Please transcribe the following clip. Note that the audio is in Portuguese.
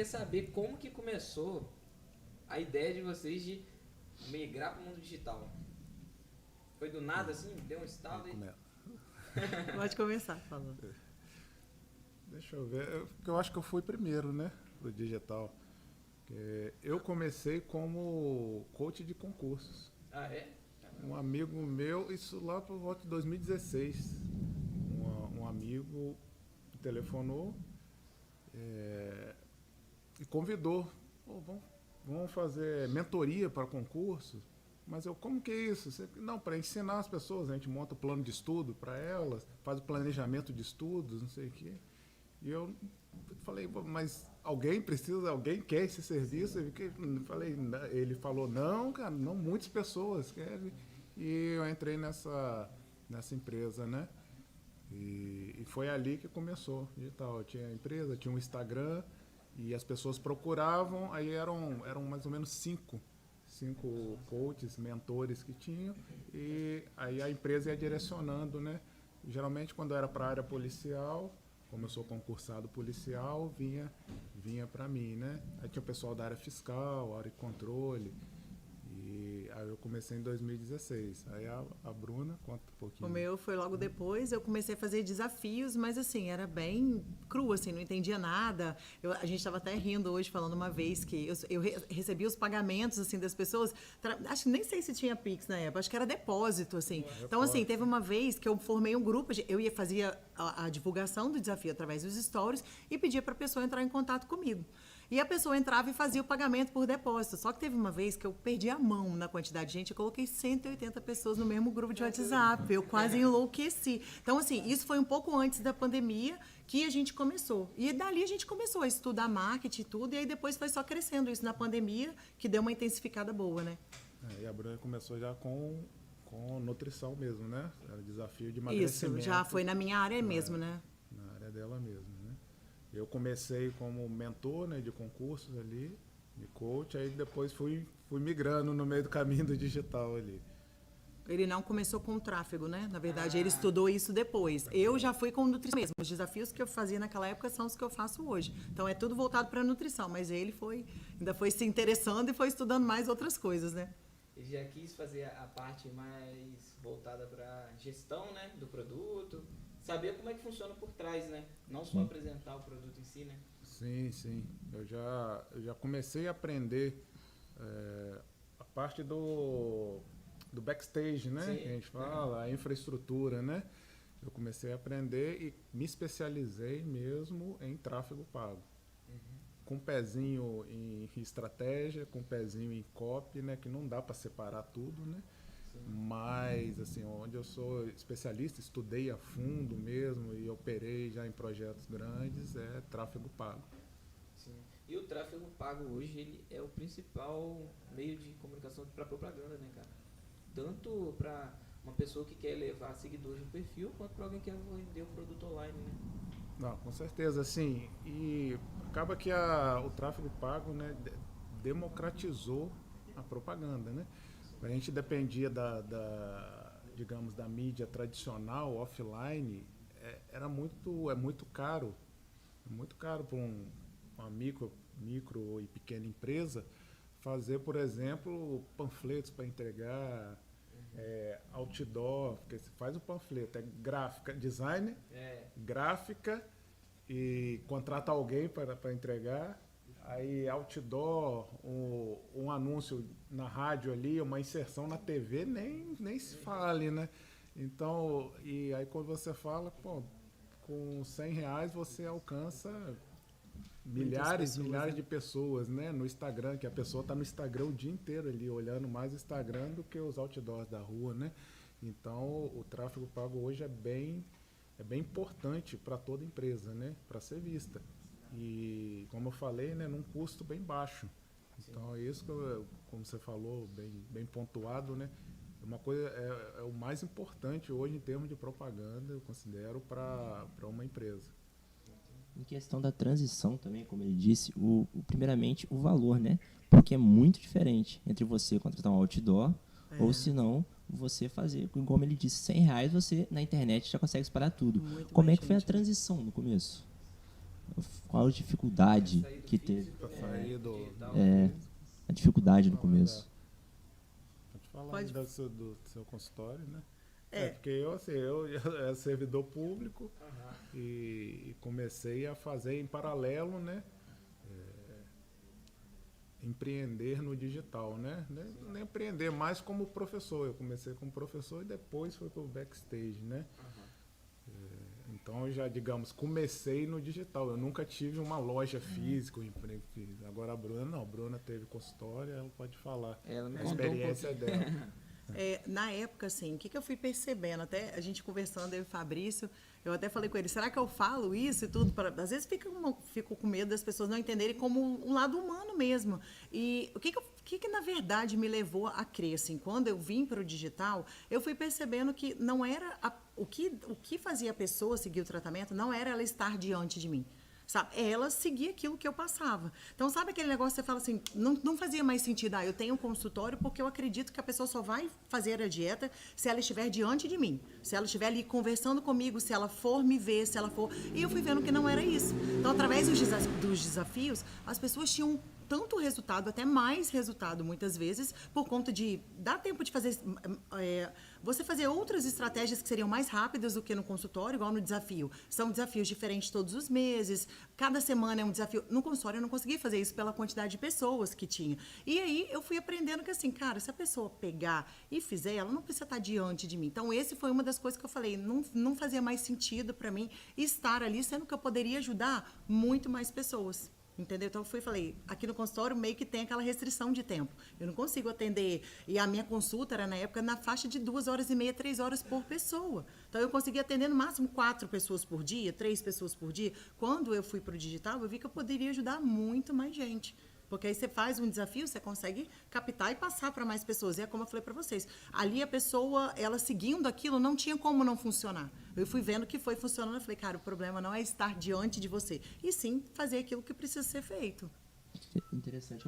queria saber como que começou a ideia de vocês de migrar para o mundo digital. Foi do nada assim? Deu um estalo aí? Pode começar falando. Deixa eu ver. Eu acho que eu fui primeiro, né? Pro digital. Eu comecei como coach de concursos. Ah, é? Um amigo meu, isso lá por volta de 2016. Um amigo telefonou e convidou. Pô, vamos fazer mentoria para concursos. Mas como que é isso? Não, para ensinar as pessoas, a gente monta o plano de estudo para elas, faz o planejamento de estudos, não sei o quê. E eu falei, mas alguém quer esse serviço? Ele falou, não, cara, não, muitas pessoas querem. E eu entrei nessa empresa, né? E foi ali que começou digital. Eu tinha a empresa, tinha um Instagram, e as pessoas procuravam, aí eram mais ou menos cinco coaches, mentores que tinham, e aí a empresa ia direcionando, né? Geralmente quando era para a área policial, como eu sou concursado policial, vinha para mim, né? Aí tinha o pessoal da área fiscal, área de controle, e aí eu comecei em 2016. Aí a Bruna, conta um pouquinho. O meu foi logo depois, eu comecei a fazer desafios, mas assim, era bem cru, assim, não entendia nada. A gente estava até rindo hoje, falando uma vez que eu recebi os pagamentos, assim, das pessoas, acho que nem sei se tinha Pix na época, acho que era depósito, assim. Então, assim, teve uma vez que eu formei um grupo, eu fazia a divulgação do desafio através dos stories e pedia para a pessoa entrar em contato comigo. E a pessoa entrava e fazia o pagamento por depósito. Só que teve uma vez que eu perdi a mão na quantidade de gente. Eu coloquei 180 pessoas no mesmo grupo de WhatsApp. Eu quase enlouqueci. Então, assim, isso foi um pouco antes da pandemia que a gente começou. E dali a gente começou a estudar marketing e tudo. E aí depois foi só crescendo isso na pandemia, que deu uma intensificada boa, né? E a Bruna começou já com nutrição mesmo, né? Era desafio de emagrecimento. Isso, já foi na minha área mesmo, né? Na área dela mesmo, né? Eu comecei como mentor, né, de concursos ali, de coach, aí depois fui migrando no meio do caminho do digital ali. Ele não começou com o tráfego, né? Na verdade, ele estudou isso depois. Eu já fui com nutrição mesmo. Os desafios que eu fazia naquela época são os que eu faço hoje. Então, é tudo voltado para a nutrição, mas ele ainda foi se interessando e foi estudando mais outras coisas, né? Ele já quis fazer a parte mais voltada para gestão, né, do produto, saber como é que funciona por trás, né? Não só apresentar o produto em si, né? Sim. Eu já comecei a aprender a parte do backstage, né? Sim. Que a gente fala, a infraestrutura, né? Eu comecei a aprender e me especializei mesmo em tráfego pago. Com um pezinho em estratégia, com um pezinho em copy, né? Que não dá para separar tudo, né? Mas, assim, onde eu sou especialista, estudei a fundo mesmo e operei já em projetos grandes, é tráfego pago. Sim. E o tráfego pago hoje, ele é o principal meio de comunicação para propaganda, né, cara? Tanto para uma pessoa que quer levar seguidores no perfil, quanto para alguém que quer vender um produto online, né? Não, com certeza, assim, e acaba que o tráfego pago, né, democratizou a propaganda, né? A gente dependia digamos, da mídia tradicional, offline, é muito caro para uma micro e pequena empresa fazer, por exemplo, panfletos para entregar, outdoor, porque você faz o panfleto, é gráfica, design, gráfica, e contrata alguém para entregar, aí outdoor, um anúncio na rádio ali, uma inserção na TV, nem se fale, né? Então, e aí quando você fala, pô, com R$100 você alcança milhares de pessoas, né? No Instagram, que a pessoa está no Instagram o dia inteiro ali, olhando mais o Instagram do que os outdoors da rua, né? Então, o tráfego pago hoje é bem importante para toda empresa, né? Para ser vista. E, como eu falei, né, num custo bem baixo. Então, é isso que, como você falou, bem pontuado, né? Uma coisa é o mais importante hoje em termos de propaganda, eu considero, para uma empresa. Em questão da transição também, como ele disse, primeiramente o valor, né? Porque é muito diferente entre você contratar um outdoor ou se não você fazer, como ele disse, R$100 você na internet já consegue separar tudo. Como é que foi a transição no começo? qual a dificuldade Sair do que teve. físico, Pra né, sair do- digital. A dificuldade no começo. Pode falar Pode. aí do seu consultório, né? É. Porque eu, assim, eu era servidor público Aham. e comecei a fazer em paralelo, né? Empreender no digital, né? Nem empreender mais como professor. Eu comecei como professor e depois fui para o backstage, né? Então eu já, digamos, comecei no digital. Eu nunca tive uma loja física, um emprego físico. Agora a Bruna não. A Bruna teve consultório, ela pode falar Ela me a contou um experiência dela. Na época, assim, o que eu fui percebendo, até a gente conversando, eu e o Fabrício, eu até falei com ele, será que eu falo isso e tudo? Às vezes fico com medo das pessoas não entenderem como um lado humano mesmo. E o que na verdade me levou a crer, assim, quando eu vim para o digital, eu fui percebendo que não era o que fazia a pessoa seguir o tratamento, não era ela estar diante de mim. Sabe? Ela seguia aquilo que eu passava. Então, sabe aquele negócio que você fala assim, não fazia mais sentido, eu tenho um consultório porque eu acredito que a pessoa só vai fazer a dieta se ela estiver diante de mim, se ela estiver ali conversando comigo, se ela for me ver, se ela for... E eu fui vendo que não era isso. Então, através dos desafios, as pessoas tinham tanto resultado, até mais resultado muitas vezes, por conta de dar tempo de fazer... você fazer outras estratégias que seriam mais rápidas do que no consultório, igual no desafio. São desafios diferentes todos os meses, cada semana é um desafio. No consultório eu não consegui fazer isso pela quantidade de pessoas que tinha. E aí eu fui aprendendo que assim, cara, se a pessoa pegar e fizer, ela não precisa estar diante de mim. Então esse foi uma das coisas que eu falei, não fazia mais sentido para mim estar ali, sendo que eu poderia ajudar muito mais pessoas. Entendeu? Então, eu falei, aqui no consultório meio que tem aquela restrição de tempo. Eu não consigo atender. E a minha consulta era, na época, na faixa de 2h30, 3 horas por pessoa. Então, eu conseguia atender no máximo 4 pessoas por dia, 3 pessoas por dia. Quando eu fui para o digital, eu vi que eu poderia ajudar muito mais gente. Porque aí você faz um desafio, você consegue captar e passar para mais pessoas. E é como eu falei para vocês, ali a pessoa, ela seguindo aquilo, não tinha como não funcionar. Eu fui vendo que foi funcionando, eu falei, cara, o problema não é estar diante de você, e sim fazer aquilo que precisa ser feito. Interessante.